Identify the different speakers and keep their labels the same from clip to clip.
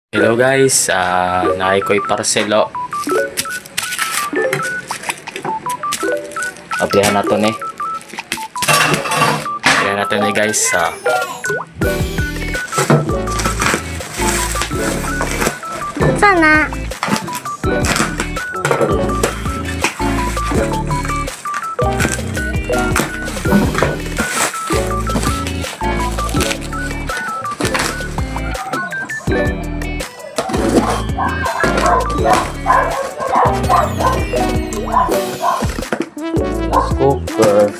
Speaker 1: Hello guys, naay ko'y parcelo. Abrihan nato ni. Abrihan nato ni guys.
Speaker 2: Sana.
Speaker 1: Cooker.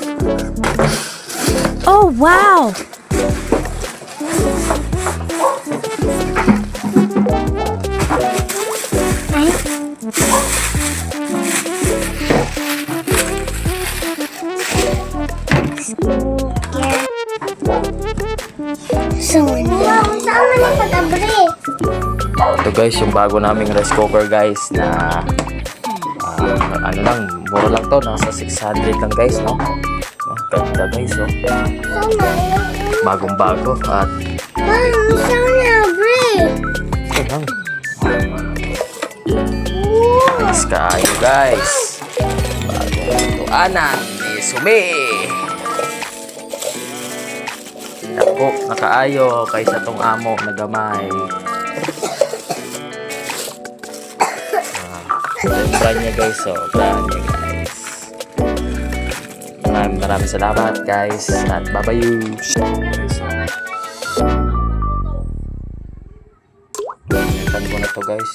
Speaker 2: Oh, wow.
Speaker 1: Ito guys, yung bago naming rice cooker guys na ano lang, mura lang to, nasa 600 lang guys, no? Ganda guys, oh. Bagong bago at ito lang. Nice kaayo guys. Bagong tuanan ni Sumi. Ako, nakaayo kaysa tong amo na gamay. Brand niya guys, oh. Brand niya guys. Maraming salamat guys. At babayu. Ito ko na to guys.